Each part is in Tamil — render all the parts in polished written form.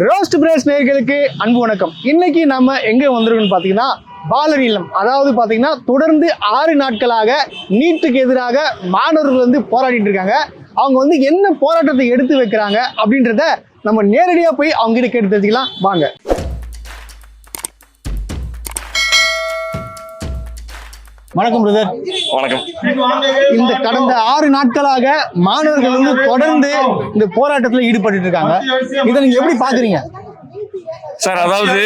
ரோஸ்ட் பிரேஸ் நேயர்களுக்கு அன்பு வணக்கம். இன்னைக்கு நம்ம எங்க வந்திருக்கோம்னு பாத்தீங்கன்னா பாலநீளம். அதாவது பாத்தீங்கன்னா தொடர்ந்து 6 நாட்களாக நீட்டுக்கு எதிராக மாணவர்கள் போராடிட்டு இருக்காங்க. அவங்க என்ன போராட்டத்தை எடுத்து வைக்கிறாங்க அப்படின்றத நம்ம நேரடியா போய் அவங்க கிட்ட கேட்டு தெரிஞ்சுக்கலாம் வாங்க. வணக்கம் பிரதர். வணக்கம். இந்த கடந்த 6 நாட்களாக மாணவர்கள் தொடர்ந்து இந்த போராட்டத்தில் ஈடுபட்டு இருக்காங்க. இதை நீங்க எப்படி பாக்குறீங்க சார்? அதாவது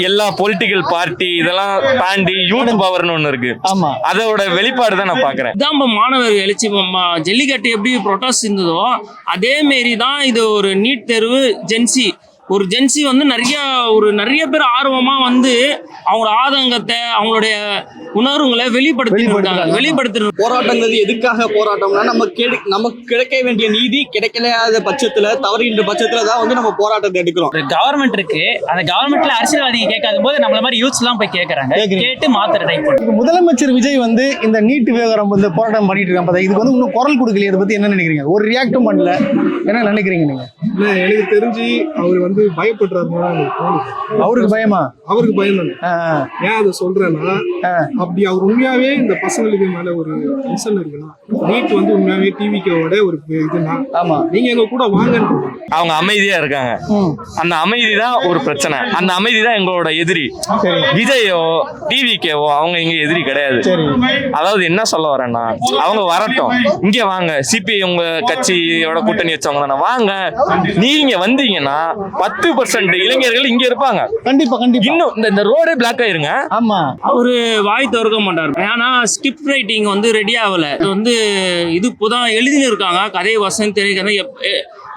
எல்லா பொலிட்டிக்கல் பார்ட்டி இதெல்லாம் தாண்டி யூத் பவர்னு ஒண்ணு இருக்கு. ஆமா, அதோட வெளிப்பாடு தான் நான் பாக்குறேன். இதான் மாணவர் எழுச்சி. ஜல்லிக்கட்டு எப்படி ப்ரொட்டஸ்ட் இருந்ததோ அதே மாரி தான் இது. ஒரு நீட் தேர்வு ஜென்சி நிறைய பேர் ஆர்வமா அவங்களோட ஆதங்கத்தை அவங்களுடைய உணர்வுகளை வெளிப்படுத்துறாங்க. போராட்டங்கள் எதுக்காக போராட்டம்னா நமக்கு கிடைக்க வேண்டிய நீதி கிடைக்காத பட்சத்துல, தவறுகின்ற பட்சத்துல தான் நம்ம போராட்டத்தை எடுக்கிறோம். கவர்மெண்ட் இருக்கு, அந்த கவர்மெண்ட்ல அரசியல்வாதிகள் கேட்காத போது நம்மள மாதிரி யூத்ஸ் எல்லாம் போய் கேட்கறாங்க. கேட்டு மாத்திர டைப் பண்ணுங்க. முதலமைச்சர் விஜய் இந்த நீட் விவகாரம் போராட்டம் பண்ணிட்டு இருக்காங்க. இதுக்கு இன்னும் குரல் கொடுக்கல. இதை பத்தி என்ன நினைக்கிறீங்க? ஒரு ரியாக்டும் பண்ணல. என்ன நினைக்கிறீங்க நீங்க? எனக்கு தெரிஞ்சு அவர் பயப்படுறாரு. அவருக்கு பயமா? அவருக்கு பயம் தானே. ஏன் அதை சொல்றேன்னா, அப்படி அவர் உண்மையாவே இந்த பசங்களுக்கு மேல ஒரு கன்சர்ன் இருக்குன்னா, நீட் உண்மையாவே டிவிக்கோட ஒரு இதுனா, ஆமா நீங்க எங்க கூட வாங்கன்னு அவங்க அமைதியா இருக்காங்க. அந்த அமைதி தான் ஒரு பிரச்சனை. அந்த அமைதி தான் எங்களோட எதிரி. விஜயோ டிவிக்கேவோ அவங்க இங்க எதிரி கிடையாது. அதாவது என்ன சொல்ல வரேன்னா, அவங்க வரட்டும், இங்க வாங்க. சிபிஐ உங்க கட்சியோட கூட்டணி வச்சவங்க தானே, வாங்க. நீங்க வந்தீங்கன்னா 10% இளைஞர்கள் இங்க இருப்பாங்க. கண்டிப்பா கண்டிப்பா. இன்னும் இந்த ரோடே பிளாக் ஆயிருங்க. ஆமா, அவரு வாய் திறக்க மாட்டாரு. ஏன்னா ஸ்கிரிப்ட் ரைட்டிங் ரெடி ஆகல. இது இப்போதான் எழுதினு இருக்காங்க. கதை வசனம் தெரியுது.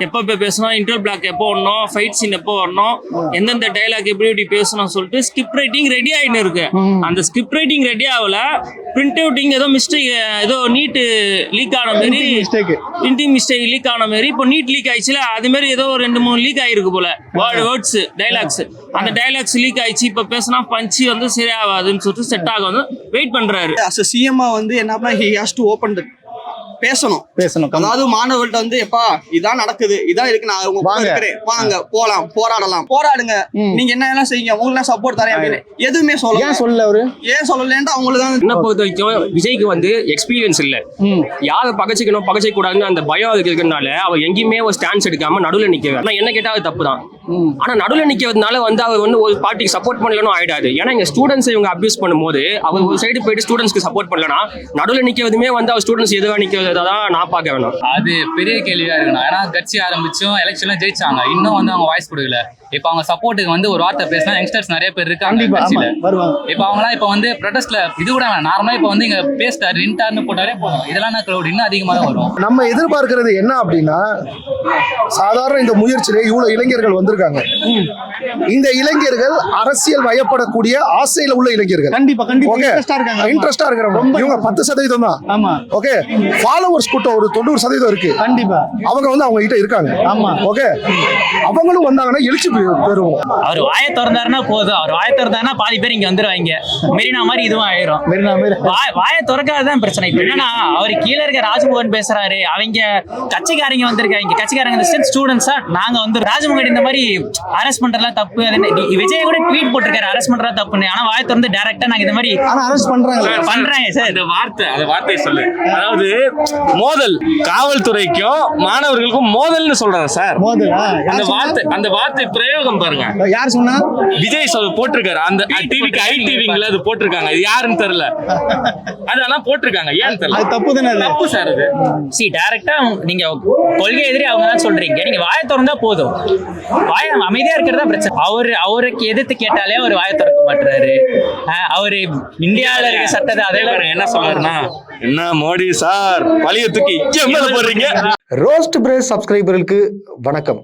எப்போ பேசணும், இன்டர் பிளாக் எப்போ வரணும், ஃபைட் சீன் எப்போ வரணும், எந்தெந்த டைலாக் எப்படி பேசணும் சொல்லிட்டு ஸ்கிரிப்ட் ரைட்டிங் ரெடி ஆகின்னு இருக்கு. அந்த ஸ்கிரிப்ட் ரைட்டிங் ரெடி ஆகல. பிரிண்ட் அவுட்டிங் ஏதோ மிஸ்டேக், ஏதோ நீட் லீக் ஆன மாதிரி, பிரிண்டிங் மிஸ்டேக் லீக் ஆன மாதிரி. இப்போ நீட் லீக் ஆயிடுச்சுல, அது மாதிரி ஏதோ 2-3 லீக் ஆயிருக்கு போல. வேர்ட்ஸ் டைலாக்ஸ், அந்த டைலாக்ஸ் லீக் ஆயிடுச்சு. இப்போ பேசினா பஞ்சி சரியாகாதுன்னு சொல்லிட்டு செட் ஆக வெயிட் பண்றாரு. சிஎம்மா என்ன he has to open the பேசணும். அதாவது மாணவர்கள்ட்ட எப்பா இதான் நடக்குது, இதான் இருக்கு, நான் உங்க வாங்க போலாம், போராடலாம், போராடுங்க, நீங்க என்ன செய்யுங்க, உங்களுக்கு சப்போர்ட் தரேன் அப்படின்னு எதுவுமே சொல்ல அவரு ஏன் சொல்லலன்ட்டு அவங்களுதான். என்ன பொறுத்த வரைக்கும் விஜய்க்கு எக்ஸ்பீரியன்ஸ் இல்ல. யாரை பகச்சிக்கணும் பகச்சிக்க கூடாதுன்னு அந்த பயம் அதுக்கு இருக்கிறதுனால அவர் எங்கேயுமே ஒரு ஸ்டாண்ட்ஸ் எடுக்காம நடுவில் நிக்க. ஆனா என்ன கேட்டா அது தப்பு தான். ஆனா நடுவில் நிக்கிறதுனால அவர் ஒரு பார்ட்டிக்கு சப்போர்ட் பண்ணலன்னு ஆயிடாது. ஏன்னா இங்க ஸ்டூடெண்ட்ஸ் இவங்க அபியூஸ் பண்ணும்போது அவர் ஒரு சைடு போயிட்டு ஸ்டூடெண்ட்ஸ்க்கு சப்போர்ட் பண்ணலன்னா நடுவில் நிக்கிறதுமே அவர் ஸ்டூடெண்ட்ஸ் எதுவாக நிக்கிறது நான் பார்க்க வேணும். அது பெரிய கேள்வியா இருக்கணும். ஏன்னா கட்சி ஆரம்பிச்சும் எலெக்ஷன்ல ஜெயிச்சாங்க, இன்னும் அவங்க வாய்ஸ் கொடுக்கல. இப்ப அவங்க சப்போர்ட்டுக்கு ஒரு வார்த்தை பேசினா யங்ஸ்டர்ஸ் நிறைய பேர் இருக்காங்க. இப்ப அவங்கலாம் இப்ப ப்ரொடெஸ்ட்ல இது கூட நார்மலா இப்ப இங்க பேஸ்டார் இன்டார்னு போட்டாலே போதும். இதெல்லாம் கிரௌட் இன்னும் அதிகமா தான் வரும். நம்ம எதிர்பார்க்கிறது என்ன அப்படின்னா, சாதாரண இந்த முயற்சியிலே இவ்வளவு இளைஞர்கள் வந்திருக்காங்க. இந்த இளைஞர்கள் அரசியல் வயப்படக்கூடிய ஆசையில உள்ள இளைஞர்கள். கண்டிப்பா கண்டிப்பா இன்ட்ரெஸ்டா இருக்கிறவங்க. இவங்க 10% தான். ஆமா, ஓகே. ஃபாலோவர்ஸ் கூட்டம் ஒரு 90% இருக்கு. கண்டிப்பா அவங்க அவங்க கிட்ட இருக்காங்க. ஆமா, ஓகே. அவங்களும் வந்தாங்கன்னா எழுச்சி பெறுவோம். அவர் வாயை திறந்தாருன்னா போதும். அவர் வாயை திறந்தாருன்னா பாதி பேர் இங்க வந்துருவாங்க. மெரினா மாதிரி இதுவும் ஆயிரும். வாயை திறக்காததான் பிரச்சனை. இப்ப என்னன்னா, அவர் கீழே இருக்க ராஜ்மோகன் பேசுறாரு, அவங்க கட்சிக்காரங்க வந்திருக்காங்க. கட்சிக்காரங்க ஸ்டூடெண்ட்ஸா நாங்க ராஜ்மோகன் இந்த மாதிரி அரெஸ்ட் பண்றதுலாம் தப்பு. விஜய் கூட ட்வீட் போட்டிருக்காரு அரெஸ்ட் பண்றதா தப்புன்னு. ஆனா வாயை திறந்து டைரக்டா நாங்க இந்த மாதிரி அரெஸ்ட் பண்றாங்க சார். அந்த வார்த்தை சொல்லு. அதாவது மோதல், காவல்துறைக்கும் மாணவர்களுக்கும் மோதல்னு சொல்றாங்க சார். அந்த வார்த்தை பிரயோகம் பாருங்க. யார் சொன்னா? விஜய் போட்டிருக்காரு. அந்த டிவிக்கு ஐடிவிங்ல அது போட்டிருக்காங்க. இது யாருன்னு தெரியல. அதெல்லாம் போட்டிருக்காங்க. ஏன் தெரியல. அது தப்பு தானே. தப்பு சார். அது டைரக்டா நீங்க கொள்கை எதிரி அவங்க தான் சொல்றீங்க. நீங்க வாயை திறந்தா போதும். வாய அமைதியா இருக்கிறதா பிரச்சனை. அவருக்கு எதிர்த்து கேட்டாலே அவர் வாயை திறக்க மாட்டாரு. அவரு இந்தியாவில இருக்க சட்டத்தை அதே என்ன சொல்றாருன்னா, என்ன மோடி சார் பழைய தூக்கி போடுறீங்க. ரோஸ்ட் பிரேஸ் சப்ஸ்கிரைபர்களுக்கு வணக்கம்.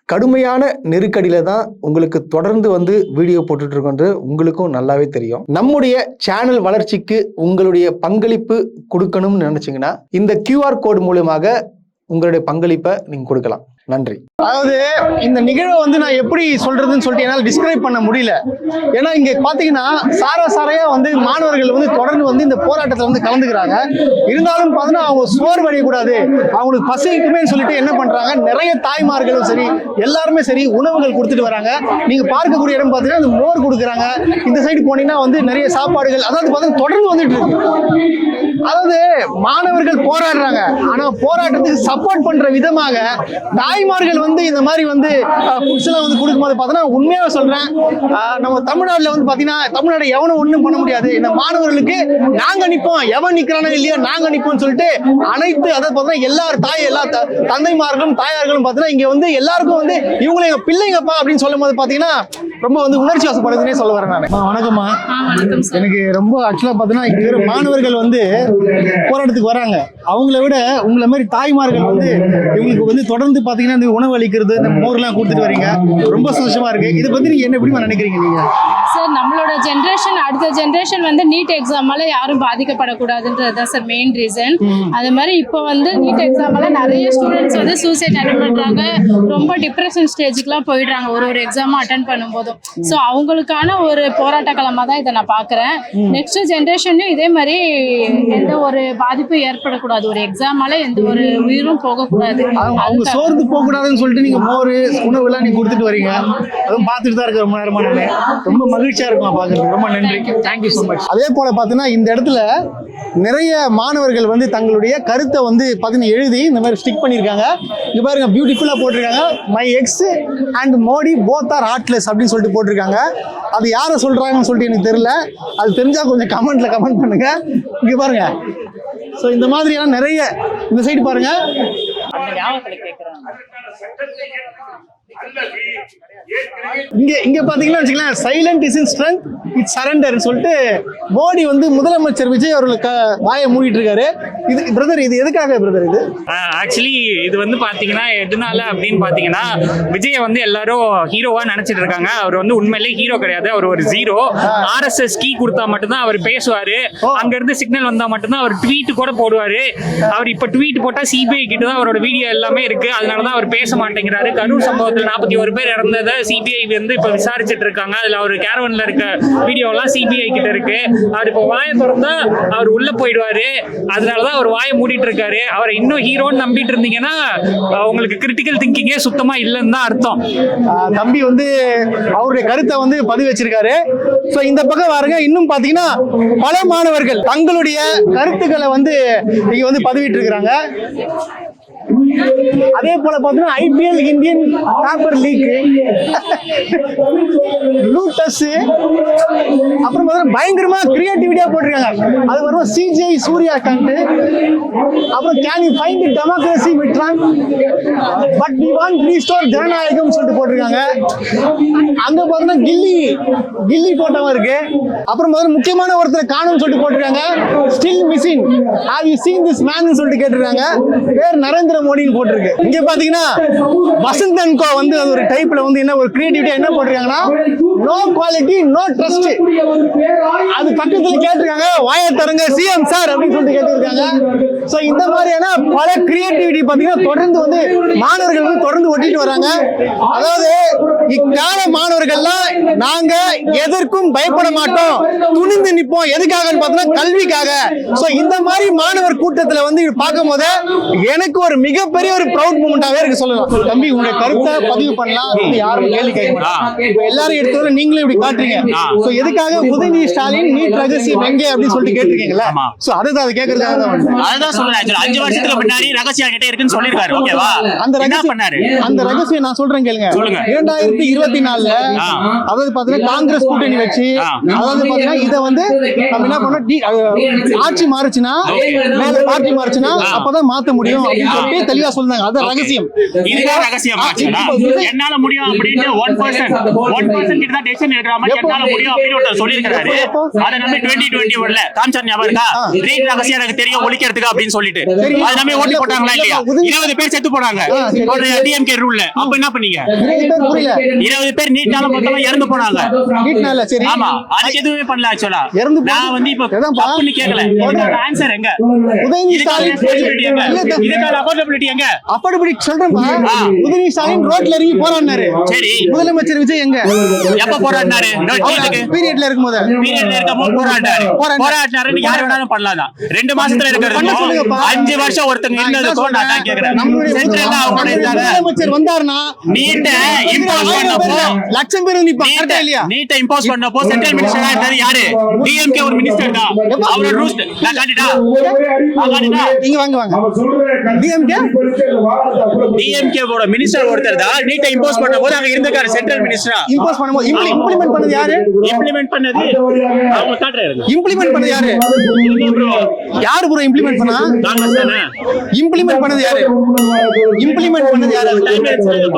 கடுமையான நெருக்கடியில தான் உங்களுக்கு தொடர்ந்து வீடியோ போட்டுட்டு இருக்கோன்று உங்களுக்கும் நல்லாவே தெரியும். நம்முடைய சேனல் வளர்ச்சிக்கு உங்களுடைய பங்களிப்பு கொடுக்கணும்னு நினைச்சீங்கன்னா இந்த QR கோடு மூலமாக உங்களுடைய பங்களிப்பை நீங்க கொடுக்கலாம். நன்றி. அதாவது இந்த நிகழ்வை வந்து நான் எப்படி சொல்றதுன்னு சொல்லிட்டு என்னால் டிஸ்கிரைப் பண்ண முடியல. ஏன்னா இங்க பாத்தீங்கன்னா சாரையா வந்து மாணவர்கள் வந்து தொடர்ந்து வந்து இந்த போராட்டத்துல வந்து கலந்துக்கிறாங்க. இருந்தாலும் பாத்தீங்கன்னா அவங்க சோர்வடையக்கூடாது, அவங்களுக்கு பசிக்குமே சொல்லிட்டு என்ன பண்றாங்க, நிறைய தாய்மார்களும் சரி எல்லாருமே சரி உணவுகள் கொடுத்துட்டு வராங்க. நீங்க பார்க்கக்கூடிய இடம் பாத்தீங்கன்னா இந்த மோர் கொடுக்குறாங்க. இந்த சைடு போனீங்கன்னா வந்து நிறைய சாப்பாடுகள், அதாவது பாத்தீங்கன்னா தொடர்ந்து வந்துட்டு இருக்கு. அதாவது மாணவர்கள் போராடுறாங்க, ஆனா போராட்டத்துக்கு சப்போர்ட் பண்ற விதமாக தாய்மார்கள் வந்து இந்த மாதிரி வந்து ஃபுட்ஸ் எல்லாம் வந்து கொடுக்கும்போது பார்த்தீங்கன்னா உண்மையாக சொல்றேன், நம்ம தமிழ்நாட்டில் வந்து பார்த்தீங்கன்னா தமிழ்நாடு எவனும் ஒன்றும் பண்ண முடியாது. இந்த மாணவர்களுக்கு நாங்க நிற்போம், எவன் நிற்கிறானோ இல்லையோ நாங்க நிற்போம்னு சொல்லிட்டு அனைத்து அதாவது பார்த்தீங்கன்னா எல்லா தந்தைமார்களும் தாயார்களும் பார்த்தீங்கன்னா இங்க வந்து எல்லாருக்கும் வந்து இவங்களை எங்க பிள்ளைங்கப்பா அப்படின்னு சொல்லும் போது பார்த்தீங்கன்னா ரொம்ப வந்து உணர்ச்சி வசப்படுதுன்னே சொல்ல வரேன் நான். வணக்கம்மா. எனக்கு ரொம்ப ஆக்சுவலா பார்த்தீங்கன்னா இங்க இருக்கிற மாணவர்கள் வந்து போராட்டத்துக்கு வராங்க. அவங்கள விட உங்களை மாதிரி தாய்மார்கள் வந்து இவங்களுக்கு வந்து தொடர்ந்து பாத்தீங்கன்னா இந்த உணவு அளிக்கிறது, இந்த மோர்லாம் கொடுத்துட்டு வரீங்க, ரொம்ப சந்தோஷமா இருக்கு. இதை பத்தி நீங்க என்ன எப்படிமா நினைக்கிறீங்க நீங்க? சார், நம்மளோட ஜென்ரேஷன் அடுத்த ஜென்ரேஷன் வந்து நீட் எக்ஸாமால யாரும் பாதிக்கப்படக்கூடாதுன்றது தான் சார் மெயின் ரீசன். அது மாதிரி இப்போ வந்து நீட் எக்ஸாமால நிறைய ஸ்டூடெண்ட்ஸ் வந்து சூசைட் அட்டன் பண்றாங்க, ரொம்ப டிப்ரெஷன் ஸ்டேஜுக்குலாம் போயிடுறாங்க ஒரு எக்ஸாமும் அட்டன் பண்ணும்போதும். ஸோ அவங்களுக்கான ஒரு போராட்ட களமா தான் இதை நான் பாக்குறேன். நெக்ஸ்ட் ஜென்ரேஷனும் இதே மாதிரி எந்த ஒரு பாதிப்பும் ஏற்படக்கூடாது, ஒரு எக்ஸாமால எந்த ஒரு உயிரும் போகக்கூடாது, அவங்க சோர்ந்து போக கூடாதுன்னு சொல்லிட்டு நீங்க மோர் உணவு எல்லாம் நீங்க கொடுத்துட்டு வரீங்க. அதுவும் பார்த்துட்டு தான் இருக்க ரொம்ப நேரமா நான் ரொம்ப மகிழ்ச்சியா இருக்கும் பாக்குறது. ரொம்ப நன்றி, தேங்க்யூ ஸோ மச். அதே போல பாத்தீங்கன்னா இந்த இடத்துல நிறைய மாணவர்கள் வந்து தங்களுடைய கருத்தை வந்து பாத்தீங்கன்னா எழுதி இந்த மாதிரி ஸ்டிக் பண்ணியிருக்காங்க. இங்க பாருங்க பியூட்டிஃபுல்லா போட்டிருக்காங்க, my X and Modi both are heartless அப்படின்னு சொல்லிட்டு போட்டிருக்காங்க. அது யாரை சொல்றாங்கன்னு சொல்லிட்டு எனக்கு தெரியல, அது தெரிஞ்சா கொஞ்சம் கமெண்ட்ல கமெண்ட் பண்ணுங்க. இங்க பாருங்க, ஸோ இந்த மாதிரியான நிறைய இந்த சைடு பாருங்க. இங்க பாத்தீங்கன்னா வச்சுக்கலாம், silent is in strength it's surrender சொல்லிட்டு மோடி வந்து முதலமைச்சர் விஜய் அவர்களுக்கு வாயை மூடிட்டு இருக்காரு. இது பிரதர், இது எதுக்காக பிரதர்? இது ஆக்சுவலி இது வந்து பாத்தீங்கன்னா எதனால அப்படின்னு பாத்தீங்கன்னா, விஜய் வந்து எல்லாரும் ஹீரோவா நினைச்சிட்டு இருக்காங்க. அவர் வந்து உண்மையிலேயே ஹீரோ கிடையாது, அவர் ஒரு ஜீரோ. RSS கீ கொடுத்தா மட்டும்தான் அவர் பேசுவாரு, அங்க இருந்து சிக்னல் வந்தா மட்டும்தான் அவர் ட்வீட் கூட போடுவாரு. அவர் இப்ப ட்வீட் போட்டா சிபிஐ கிட்ட தான் அவரோட வீடியோ எல்லாமே இருக்கு, அதனாலதான் அவர் பேச மாட்டேங்கிறாரு. கரூர் சம்பவத்தில் 41 பேர் இறந்ததை சிபிஐ வந்து இப்ப விசாரிச்சுட்டு இருக்காங்க. அதுல அவர் கேரவன்ல இருக்க வீடியோ எல்லாம் சிபிஐ கிட்ட இருக்கு. அவர் இப்ப வாயை திறந்தா அவர் உள்ள போயிடுவாரு, அதனாலதான் அவர் வாயை மூடிட்டு இருக்காரு. அவரை இன்னும் ஹீரோன்னு நம்பிட்டு இருந்தீங்கன்னா உங்களுக்கு கிரிட்டிக்கல் திங்கிங்கே சுத்தமா இல்லைன்னு தான் அர்த்தம். தம்பி வந்து அவருடைய கருத்தை வந்து பதிவு வச்சிருக்காரு. சோ இந்த பக்கம் பாருங்க, இன்னும் பாத்தீங்கன்னா பல மாணவர்கள் தங்களுடைய கருத்துக்களை வந்து இங்க வந்து பதிவிட்டு இருக்கிறாங்க. அதே போல பாத்தீங்கன்னா ஐபிஎல் இந்தியன் பேப்பர் லீக் லூட்டஸ், அப்புறம் பயங்கரமா கிரியேட்டிவிட்டியா போட்டிருக்காங்க. அது வரும் சிஜிஐ சூர்யா கண்ட், அப்புறம் can you find the democracy விட்ரான் பட் வி வாண்ட் ரீஸ்டோர் ஜனநாயகம் சொல்லிட்டு போட்டிருக்காங்க. அங்க பாத்தீங்கன்னா கில்லி போட்டோம் இருக்கு. அப்புறம் முக்கியமான ஒருத்தர் காணும் சொல்லிட்டு போட்டிருக்காங்க, still missing have you seen this man சொல்லிட்டு கேட்டிருக்காங்க. பேர் நரேந்திர மோடின்னு போட்டிருக்கு. இங்க பாத்தீங்கன்னா வசந்த் அண்ட் கோ வந்து அது ஒரு டைப்ல வந்து என்ன ஒரு கிரியேட்டிவிட்டியா என்ன போட்டிருக்காங்கன்னா, நோ குவாலிட்டி நோ ட்ரஸ்ட். அது பக்கத்துல கேட்டிருக்காங்க, வாயை தரங்க சிஎம் சார் அப்படின்னு சொல்லிட்டு கேட்டிருக்காங்க. சோ இந்த மாதிரியான பல கிரியேட்டிவிட்டி பாத்தீங்கன்னா தொடர்ந்து வந்து மாணவர்கள் வந்து தொடர்ந்து ஒட்டிட்டு வராங்க. அதாவது இக்கால மாணவர்கள்லாம் நாங்க எதற்கும் பயப்பட மாட்டோம், துணிந்து நிற்போம். எதுக்காகன்னு பார்த்தோம்னா கல்விக்காக. சோ இந்த மாதிரி மாணவர் கூட்டத்துல வந்து பார்க்கும் போது எனக்கு ஒரு மிகப்பெரிய ஒரு ப்ரௌட் மூமெண்டாவே இருக்கு சொல்லலாம். தம்பி உங்களுடைய கருத்தை பதிவு பண்ணலாம், யாரும் கேள்வி கேட்க மாட்டாங்க. இப்போ எல்லாரும் எடுத்து நீங்களும் இப்படி காட்டுறீங்க. சோ எதுக்காக உதயநிதி ஸ்டாலின் நீட் ரகசியம் எங்க அப்படின்னு சொல்லிட்டு கேட்டிருக்கீங்களா? சோ அதுதான் அது கேட்கறதுக்காக தான் அதுதான் சொல்றேன். 5 வருஷத்துக்கு முன்னாடி ரகசியம் கிட்ட இருக்குன்னு சொல்லிருக்காரு. ஓகேவா? அந்த ரகசியம் பண்ணாரு. அந்த ரகசியம் நான் சொல்றேன் கேளுங்க. 2024ல அதாவது பாத்தீங்கன்னா காங்கிரஸ் கூட்டணி வச்சு, அதாவது பாத்தீங்கன்னா இத வந்து நம்ம என்ன பண்ணோம், ஆட்சி மாறுச்சுன்னா மேல பார்ட்டி மாறுச்சுன்னா அப்பதான் மாத்த முடியும் அப்படின்னு சொல்லிட்டு தெளிவா சொல்றாங்க. அது ரகசியம். இதுதான் ரகசியம். என்னால முடியும் அப்படின்னு 1% கிட்ட தான் டெசிஷன் எடுக்கிற மாதிரி என்னால முடியும் அப்படின்னு ஒருத்தர் சொல்லியிருக்காரு. அதை நம்பி 2021ல கான்சர் ஞாபகம் இருக்கா, ரீட் ரகசியம் எனக்கு தெரியும் ஒழிக்கிறதுக்கு அப்படின்னு சொல்லிட்டு அதை நம்பி ஓட்டு போட்டாங்களா இல்லையா? 20 பேர் செத்து போனாங்க டிஎம்கே ரூல்ல. அப்ப என்ன பண்ணீங்க? 20 பேர் நீட்னால மொத்தமா இறந்து போனாங்க. ஆமா, அதுக்கு எதுவுமே பண்ணல. ஆக்சுவலா நான் வந்து இப்ப தப்புன்னு கேட்கல. ஆன்சர் எங்க? இதுக்கான அக்கௌண்டபிலிட்டி எங்க அப்படி சொல்றேன்பா. உதயநிதி ஸ்டாலின் ரோட்ல இறங்கி போராடினாரு. சரி. முதலமைச்சர் விஜய் எங்க எப்ப போராடினாரு? பீரியட்ல இருக்கும்போது போராடினாரு. யார் வேணாலும் பண்ணலாம். 2 மாசத்துல இருக்கிறது 5 வருஷம் ஒருத்தங்க இருந்ததுக்கும் நான் தான் கேக்குறேன். சென்ட்ரல்ல அவங்க இருந்தாங்க. முதலமைச்சர் வந்தாருன்னா நீட்ட இம்போஸ் பண்ணப்போ லட்சம் பேர் நிப்பாங்க இல்லையா? நீட்ட இம்போஸ் பண்ணப்போ சென்ட்ரல் மினிஸ்டரா இருந்தது யாரு? டிஎம்கே ஒரு மினிஸ்டர் தான். அவரோட ரூல்ஸ் நான் காட்டிட்டா நீங்க வாங்க டிஎம்கே ஓட மினிஸ்டர் ஒருத்தர் தான் நீட்ட இம்போஸ் பண்ணபோது அங்க இருந்திருக்காரு சென்ட்ரல் மினிஸ்டரா. இம்போஸ் பண்ணும்போது இம்ப்ளிமெண்ட் பண்ணது யாரு? இம்ப்ளிமெண்ட் பண்ணது அவங்க காட்டுறாரு. இம்ப்ளிமெண்ட் பண்ணது யாரு? யாரு ப்ரோ இம்ப்ளிமெண்ட் பண்ணா? காங்கிரஸ் தானே. இம்ப்ளிமெண்ட் பண்ணது யாரு? இம்ப்ளிமெண்ட் பண்ணது யாரு?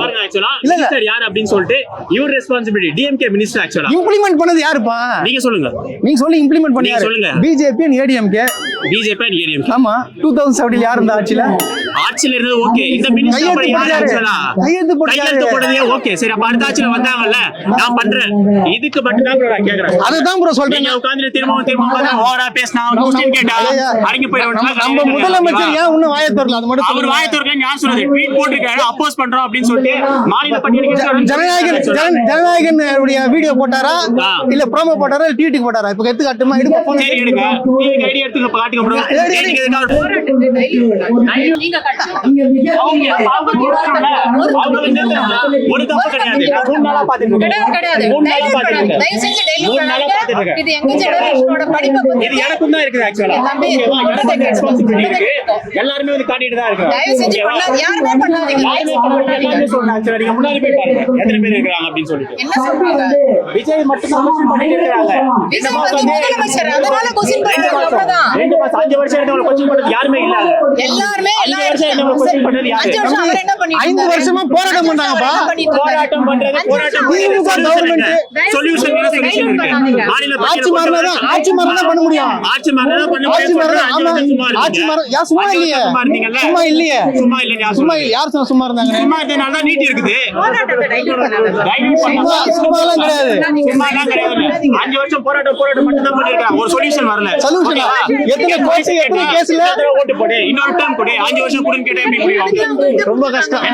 பாருங்க ஆக்சுவலா மினிஸ்டர் யார் அப்படினு சொல்லிட்டு இவர் ரெஸ்பான்சிபிலிட்டி டிஎம்கே மினிஸ்டர் ஆக்சுவலா. இம்ப்ளிமெண்ட் பண்ணது யாருப்பா? நீங்க சொல்லுங்க. நீங்க சொல்லி இம்ப்ளிமெண்ட் பண்ணி யாரு? சொல்லுங்க. BJP and ADMK. BJP and ADMK. ஆமா 2017 யார் இருந்த ஆட்சியில? ஆட்சியில இருந்தது ஓகே. இந்த மினிஸ்டர் யார் ஆக்சுவலா? கையெழுத்து போட்டதே ஓகே. சரி அப்ப அடுத்த ஆட்சியில வந்தாங்கல்ல நான் பண்றேன். இதுக்கு மட்டும் தான் நான் கேக்குறேன். அதுதான் ப்ரோ சொல்றேன். நீங்க உட்கார்ந்து திரும்ப ஓவரா பேசினா क्वेश्चन கேட்டா அடங்கி போயிடுவாங்க. நம்ம முதலமைச்சர் ஏன் இன்னும் வாயை திறக்கல? அது மட்டும் அவர் வாயை திறக்கல. நான் சொல்றது ட்வீட் போட்டுருக்காரு அப்போஸ் பண்றோம் அப்படினு சொல்லிட்டு மாநில பட்டியலுக்கு ஜனநாயகன் வீடியோ போட்டாரா இல்ல ப்ரோமோ போட்டாரா இல்ல ட்வீட் போட்டாரா? இப்ப எடுத்து காட்டுமா? எடுங்க போன் எடுங்க. நீங்க ஐடி எடுத்து காட்டுங்க ப்ரோ. ஒரு தப்பு கிடையாது. 3 நாளா பாத்துட்டு இது எங்க ஜெனரேஷனோட படிப்பு பத்தி இது எனக்கும் தான் இருக்குது ஆக்சுவலா. எனக்கு ரெஸ்பான்சிபிலிட்டி இருக்கு. எல்லாரும் வந்து காட்டிட்டு தான் இருக்காங்க. தயவு செஞ்சு பண்ணாத. யாருமே பண்ணாதீங்க. யாருமே சொன்னா ஆக்சுவலா நீங்க முன்னாடி போய் பாருங்க எத்தனை பேர் இருக்காங்க அப்படினு சொல்லிட்டு. என்ன சொல்றாங்க? விஜய் மட்டும் தான் क्वेश्चन பண்ணிட்டு இருக்காங்க. விஜய் வந்து முதலமைச்சர் அதனால क्वेश्चन பண்றாங்க. அவ்வளவுதான். 2 மாசம் 5 வருஷம் இருந்தவங்க क्वेश्चन பண்ணது யாருமே இல்ல. எல்லாரும் 5 வருஷம் இருந்தவங்க क्वेश्चन பண்ணது யாரு? 5 வருஷம் அவர் என்ன பண்ணிட்டு 5 வருஷமா போராட்டம் பண்றாங்கப்பா. போராட்டம் பண்றது போராட்டம் கவர்மெண்ட் சொல்யூஷன் என்ன சொல்யூஷன் இருக்கு? மாநில ஆட்சி மாறனா பண்ண முடியும். ஆட்சி மாறனா பண்ண முடியும். ஆட்சி மாற யா சும்மா இல்லையே. சும்மா இல்லையே. சும்மா இல்லையா? சும்மா யார் சும்மா இருந்தாங்க? சும்மா இருந்தனால தான் நீட் இருக்குது. போராட்டத்தை டைலூட் பண்ணாங்க. சும்மாலாம் கிடையாது. சும்மாலாம் கிடையாது. 5 வருஷம் போராட்டம் மட்டும் தான் பண்ணிருக்காங்க. ஒரு சொல்யூஷன் வரல. சொல்யூஷனா? எத்தனை கோர்ஸ் எத்தனை கேஸ்ல ஓட்டு போடு. இன்னொரு டைம் கொடு. 5 வருஷம் குடுன்னு கேட்டா எப்படி புரியும்? ரொம்ப கஷ்டம்.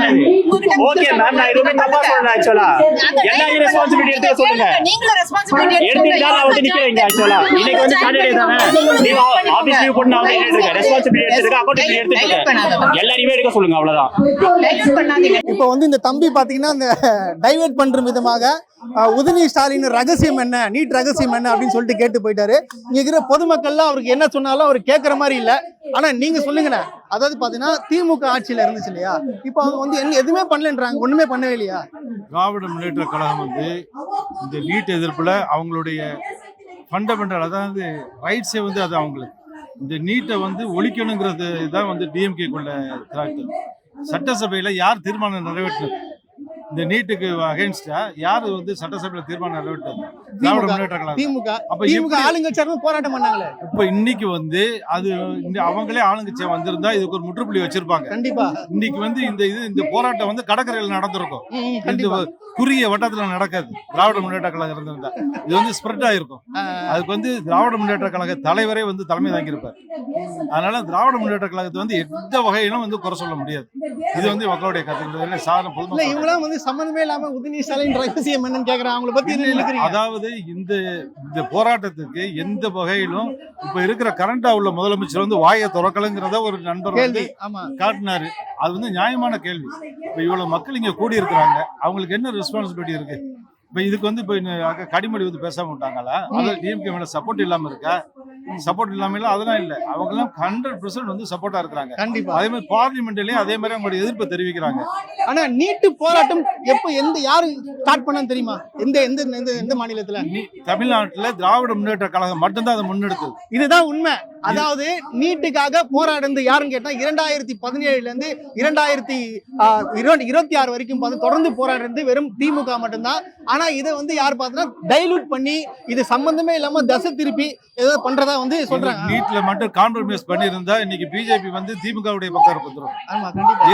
ஓகே மேம் நான் எதுவுமே தப்பா சொல்லல ஆக்சுவலா. எல்லாரும் ரெஸ்பான்சிபிலிட்டி எடுத்து சொல்லுங்க. நீங்க ரெஸ்பான்சிபிலிட்டி எடுத்துட்டா நான் வந்து நிக்கிறேன் ஆக்சுவலா. இன்னைக்கு வந்து சாட்டர்டே தானே. நீங்க ஆபீஸ் லீவ் போட்டு நான் எடுத்துக்க ரெஸ்பான்சிபிலிட்டி எடுத்துக்க அக்கவுண்டன்ட் எடுத்துக்க எல்லாரையும் எடுக்க சொல்லுங்க அவ்வளவுதான். இப்போ வந்து இந்த தம்பி பாத்தீங்கன்னா இந்த டைவர்ட் பண்ற விதமாக உதயநிதி ஸ்டாலின் ரகசியம் என்ன, நீட் ரகசியம் என்ன அப்படின்னு சொல்லிட்டு கேட்டு போயிட்டாரு. இங்க இருக்கிற பொதுமக்கள்லாம் அவருக்கு என்ன சொன்னாலும் அவர் கேட்கற மாதிரி இல்ல. ஆனா நீங்க சொல்லுங்கண்ணே, அதாவது பாத்தீங்கன்னா திமுக ஆட்சியில இருந்துச்சு இல்லையா, இப்போ அவங்க வந்து எதுவுமே பண்ணலன்றாங்க, ஒண்ணுமே பண்ணவே இல்லையா? திராவிட முன்னேற்ற கழகம் வந்து இந்த நீட் எதிர்ப்புல அவங்களுடைய ஃபண்டமெண்டல் அதாவது ரைட்ஸே வந்து அது அவங்களுக்கு இந்த நீட்டை வந்து ஒழிக்கணுங்கிறது தான் வந்து டிஎம்கேக்குள்ள திராட்டம். சட்டசபையில யார் தீர்மானம் நிறைவேற்றினது? இந்த நீட்டுக்கு அகைன்ஸ்டா யார் வந்து சட்டசபையில தீர்மானம் நிறைவேற்றது? திராவிட முன்னேற்ற கழகம். திமுக ஆளுங்கட்சியாரும் போராட்டம் பண்ணாங்களே. இப்ப இன்னைக்கு வந்து அது அவங்களே ஆளுங்கட்சியா வந்திருந்தா இதுக்கு ஒரு முற்றுப்புள்ளி வச்சிருப்பாங்க. கண்டிப்பா இன்னைக்கு வந்து இந்த போராட்டம் வந்து கடற்கரையில் நடந்திருக்கும். இந்த குறுகிய வட்டத்துல நடக்காது. திராவிட முன்னேற்ற கழகம் இருந்திருந்தா இது வந்து ஸ்ப்ரெட் ஆயிருக்கும். அதுக்கு வந்து திராவிட முன்னேற்ற கழக தலைவரே வந்து தலைமை தாங்கியிருப்பார். அதனால திராவிட முன்னேற்ற கழகத்தை வந்து எந்த வகையிலும் வந்து குறை சொல்ல முடியாது. இது வந்து மக்களுடைய கருத்து. சாதாரண பொதுமக்கள் இவங்களாம் வந்து சம்பந்தமே இல்லாம உதயநிதி ஸ்டாலின் ரகசியம் என்னன்னு கேக்குறாங்க. அவங்கள பத்தி என்ன நினைக்கிறீங்க? அதாவது இந்த போராட்டத்துக்கு எந்த வகையிலும் இப்ப இருக்கிற கரண்டா உள்ள முதலமைச்சர் வந்து வாயை திறக்கலங்கிறத ஒரு நண்பர் வந்து காட்டினாரு. அது வந்து நியாயமான கேள்வி. இப்ப இவ்வளவு மக்கள் இங்க கூடி இருக்கிறாங்க, அவங்களுக்கு என்ன ரெஸ்பான்சிபிலிட்டி இருக்கு? இப்ப இதுக்கு வந்து இப்ப கடிமடி வந்து பேசாம விட்டாங்களா? அதாவது டிஎம்கே மேல சப்போர்ட் இல்லாம இருக்கா? சப்போர்ட் இல்லாம இல்ல அதெல்லாம் இல்ல. அவங்க எல்லாம் 100% வந்து சப்போர்ட்டா இருக்காங்க. அதே மாதிரி பார்லிமெண்ட்லயே அதே மாதிரி அவங்களுடைய எதிர்ப்பை தெரிவிக்கிறாங்க. ஆனா நீட்டு போராட்டம் எப்ப யாரு ஸ்டார்ட் பண்ணான்னு தெரியுமா? எந்த மாநிலத்துல? தமிழ்நாட்டுல திராவிட முன்னேற்ற கழகம் மட்டும்தான் அதை முன்னெடுத்தது. இதுதான் உண்மை. அதாவது நீட்டுக்காக போராடுறது யாருன்னு கேட்டா 2017 இருந்து 2026 வரைக்கும் தொடர்ந்து போராடுறது வெறும் திமுக மட்டும்தான். ஆனா இதை வந்து யார் பார்த்தா டைலூட் பண்ணி இது சம்பந்தமே இல்லாம தசை திருப்பி ஏதோ பண்றதா வந்து சொல்றாங்க. நீட்ல மட்டும் காம்ப்ரமைஸ் பண்ணியிருந்தா இன்னைக்கு பிஜேபி வந்து திமுகவுடைய பக்கம் இருந்துரும்.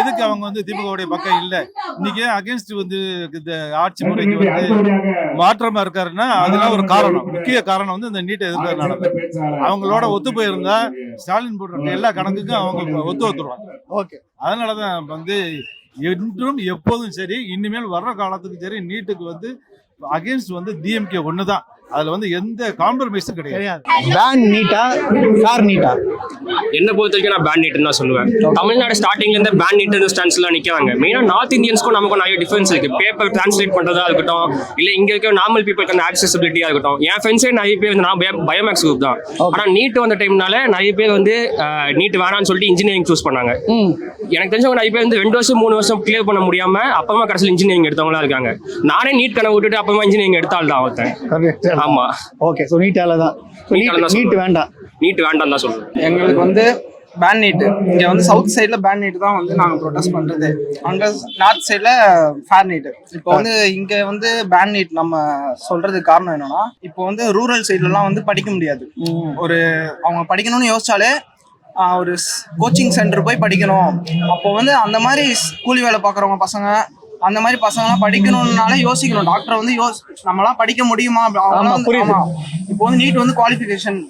எதுக்கு அவங்க வந்து திமுகவுடைய பக்கம் இல்ல? இன்னைக்கு அகைன்ஸ்ட் வந்து இந்த ஆட்சி முறைக்கு வந்து மாற்றமா இருக்காருன்னா அதெல்லாம் ஒரு காரணம், முக்கிய காரணம் வந்து இந்த நீட்டை எதிர்க்கிறதுனால. அவங்களோட ஒத்து போயிருந்தா ஸ்டாலின் போடுற எல்லா கணக்குக்கும் அவங்க ஒத்துருவாங்க. ஓகே. அதனாலதான் வந்து என்றும் எப்போதும் சரி, இனிமேல் வர்ற காலத்துக்கு சரி, நீட்டுக்கு வந்து அகேன்ஸ்ட் வந்து டிஎம்கே ஒண்ணுதான். அதுல வந்து எந்த காம்ப்ரமைஸும் கிடையாது. பேன் நீட்டா சார் நீட்டா? என்ன பொறுத்த வரைக்கும் நான் பேன் நீட்னு தான் சொல்லுவேன். தமிழ்நாடு ஸ்டார்டிங்ல இருந்து பேன் நீட் ஸ்டான்ஸ்ல நிக்கிறாங்க. மெயினா நார்த் இந்தியன்ஸ்க்கும் நமக்கும் நிறைய டிஃபரன்ஸ் இருக்கு. பேப்பர் டிரான்ஸ்லேட் பண்றதா இருக்கட்டும், இல்ல இங்க இருக்க நார்மல் பீப்புளுக்கு அந்த ஆக்சசிபிலிட்டியா இருக்கட்டும். என் ஃப்ரெண்ட்ஸே நிறைய பேர் வந்து நான் பயோமேக்ஸ் குரூப் தான். ஆனா நீட் வந்த டைம்னால நிறைய பேர் வந்து நீட் வேணாம்னு சொல்லிட்டு இன்ஜினியரிங் சூஸ் பண்ணாங்க. எனக்கு தெரிஞ்சவங்க நிறைய பேர் வந்து 2 வருஷம் 3 வருஷம் கிளியர் பண்ண முடியாம அப்புறமா கடைசியில் இன்ஜினியரிங் எடுத்தவங்களா இருக்காங்க. நானே நீட் கனவு விட்டுட்டு அப்புறமா இன்ஜினியரிங் எடுத்தால் தான் ஒருத்தன். ஆமா, ஓகே. சோ நீட்டால தான் நீட் வேண்டாம், நீட் வேண்டாம் தான் சொல்லுவேன். எங்களுக்கு வந்து பேன் நீட் இங்க வந்து சவுத் சைட்ல பேன் நீட் தான் வந்து நாங்க ப்ரொடெஸ்ட் பண்றது. அங்க நார்த் சைட்ல ஃபேர் நீட். இப்போ வந்து இங்க வந்து பேன் நீட் நம்ம சொல்றதுக்கு காரணம் என்னன்னா, இப்போ வந்து ரூரல் சைட்ல எல்லாம் வந்து படிக்க முடியாது. ஒரு அவங்க படிக்கணும்னு யோசிச்சாலே ஒரு கோச்சிங் சென்டர் போய் படிக்கணும். அப்போ வந்து அந்த மாதிரி கூலி வேலை பார்க்குறவங்க பசங்க, அந்த மாதிரி பசங்கலாம் படிக்கணும்னால யோசிக்கணும். டாக்டர் வந்து நம்மளாம் படிக்க முடியுமா? இப்போ வந்து நீட் வந்து குவாலிஃபிகேஷன்,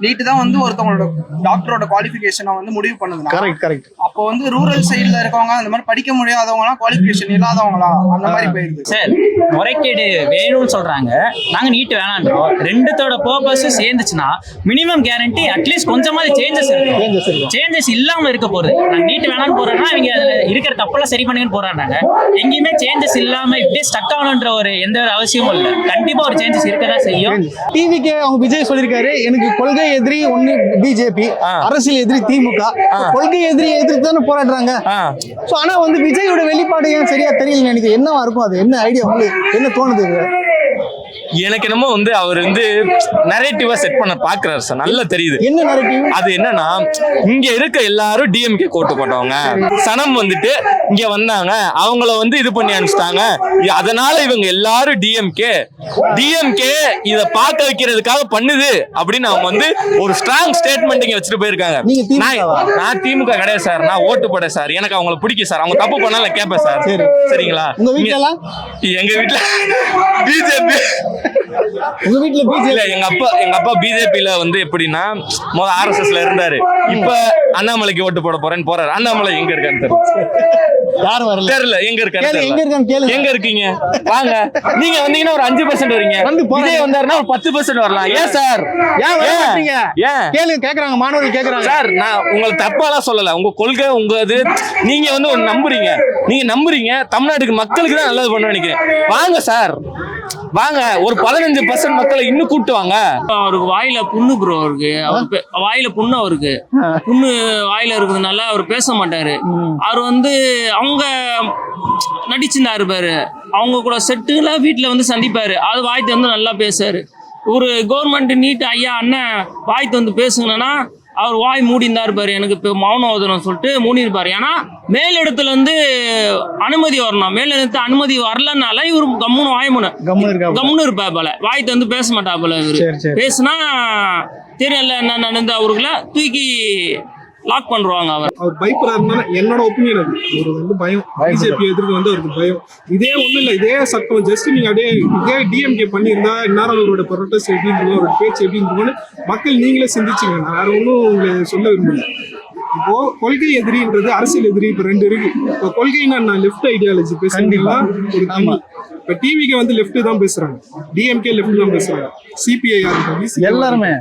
நீட் தான் வந்து ஒருத்தவங்களோட டாக்டரோட குவாலிஃபிகேஷனை வந்து முடிவு பண்ணுதுன்னா, கரெக்ட். அப்போ வந்து ரூரல் சைடுல இருக்கவங்க அந்த மாதிரி படிக்க முடியாதவங்கலாம் குவாலிஃபிகேஷன் இல்லாதவங்களா அந்த மாதிரி போயிருது. சார், முறைகேடு வேணும்னு சொல்றாங்க, நாங்க நீட் வேணான்றோம். ரெண்டுத்தோட பர்பஸும் சேர்ந்துச்சுன்னா மினிமம் கேரண்டி அட்லீஸ்ட் கொஞ்சமாவது சேஞ்சஸ் இருக்கும். சேஞ்சஸ் இல்லாம இருக்க போறது. நாங்க நீட் வேணான்னு போறோம்னா அவங்க அதுல இருக்கிற தப்பெல்லாம் சரி பண்ணுங்கன்னு போறாங்க. எங்கேயுமே சேஞ்சஸ் இல்லாம இப்படியே ஸ்டக் ஆகணுன்ற ஒரு எந்த ஒரு அவசியமும் இல்லை. கண்டிப்பா ஒரு சேஞ்சஸ் இருக்கதான் செய்யும். டிவிக்கு அவங்க விஜய் சொல்லியிருக்காரு, எனக்கு கொள்கை எதிரி ஒண்ணு பிஜேபி, அரசியல் எதிரி திமுக. கொள்கை எதிரி எதிர்த்து தானே போராடுறாங்க. சோ ஆனா வந்து விஜயோட வெளிப்பாடு ஏன் சரியா தெரியல நினைக்கிறேன். என்னவா இருக்கும் அது? என்ன ஐடியா உங்களுக்கு என்ன தோணுது? எனக்கு என்னமோ வந்து அவர் வந்து நரேட்டிவா செட் பண்ண பாக்குறாரு சார். நல்லா தெரியுது. என்ன நரேட்டிவ்? அது என்னன்னா, இங்க இருக்க எல்லாரும் டிஎம்கே கோட்டு போட்டவங்க, சனம் வந்துட்டு இங்க வந்தாங்க, அவங்கள வந்து இது பண்ணி அனுப்பிச்சிட்டாங்க, அதனால இவங்க எல்லாரும் டிஎம்கே இத பார்க்க வைக்கிறதுக்காக பண்ணுது அப்படின்னு அவங்க வந்து ஒரு ஸ்ட்ராங் ஸ்டேட்மெண்ட் இங்க வச்சுட்டு போயிருக்காங்க. நான் திமுக கிடையாது சார், நான் ஓட்டு போட சார், எனக்கு அவங்கள பிடிக்கும் சார், அவங்க தப்பு பண்ணாலும் கேட்பேன் சார். சரிங்களா? எங்க வீட்டுல பிஜேபி. உங்க வீட்டுல பிஜேபி? எங்க அப்பா பிஜேபியில வந்து எப்படின்னா, முதல்ல ஆர்எஸ்எஸ்ல இருந்தாரு, இப்ப அண்ணாமலைக்கு ஓட்டு போட போறேன்னு போறாரு. அண்ணாமலை எங்க இருக்கான்னு தெரியல. எங்க இருக்கான்னு எங்க இருக்கீங்க? வாங்க, நீங்க வந்தீங்கன்னா ஒரு 5% வரீங்க, விஜய் வந்தாருன்னா ஒரு 10% வரலாம். ஏன் சார்? கேளுங்க, கேக்குறாங்க, மாணவர்கள் கேக்குறாங்க சார். நான் உங்களுக்கு தப்பாலாம் சொல்லல, உங்க கொள்கை உங்க இது, நீங்க வந்து ஒரு நம்புறீங்க, தமிழ்நாட்டுக்கு மக்களுக்கு தான் நல்லது பண்ண நினைக்கிறேன். வாங்க சார், வாங்க, ஒரு 15% மக்களை இன்னும் கூட்டு வாங்க. அவருக்கு வாயில புண்ணு ப்ரோ, அவருக்கு வாயில புண்ணு, அவருக்கு புண்ணு வாயில இருக்கிறதுனால அவர் பேச மாட்டாரு. அவர் வந்து அவங்க நடிச்சிருந்தாரு பாரு, அவங்க கூட செட்டுல வீட்டுல வந்து சந்திப்பாரு, அது வாய்த்து வந்து நல்லா பேசாரு. ஒரு கவர்மெண்ட் நீட் ஐயா அண்ணன் வாய்த்து வந்து பேசுங்கன்னா அவர் வாய் மூடிந்தார் பாரு, எனக்கு இப்போ மௌனவாதம் சொல்லிட்டு மூடிருப்பாரு. ஏன்னா மேலிடத்துல வந்து அனுமதி வரணும், மேலிடத்து அனுமதி வரலனால இவரு கம்முன்னு இருப்பா போல, வாய்த்து வந்து பேச மாட்டா போல. இவரு பேசுனா தெரியல என்ன நடந்து அவருக்குள்ள தூக்கி லாக் பண்ணுவாங்க. அவர் பயப்படுறாருன்னா என்னோட ஒப்பீனியன் அது. அவர் வந்து பயம், பிஜேபி எதிர்க்கு வந்து அவருக்கு பயம். இதே ஒண்ணும் இல்லை, இதே சட்டம் ஜஸ்ட் நீங்க இதே டிஎம்கே பண்ணியிருந்தா இந்நேரம் அவரோட ப்ரொடெஸ்ட் எப்படி இருக்கும், அவரோட பேச்சு எப்படி இருக்கும்னு மக்கள் நீங்களே சிந்திச்சுங்க. நான் வேற ஒன்றும் உங்களை சொல்ல விரும்பல. இப்போ கொள்கை எதிரின்றது அரசியல் எதிரி இப்ப 2 இருக்கு. இப்போ கொள்கைன்னா நான் லெஃப்ட் ஐடியாலஜி பேசுறீங்களா ஒரு தனி. இப்ப டிவிக்கு வந்து லெஃப்ட் தான் பேசுறாங்க, டிஎம்கே லெஃப்ட் தான் பேசுறாங்க, சிபிஐ எல்லாருமே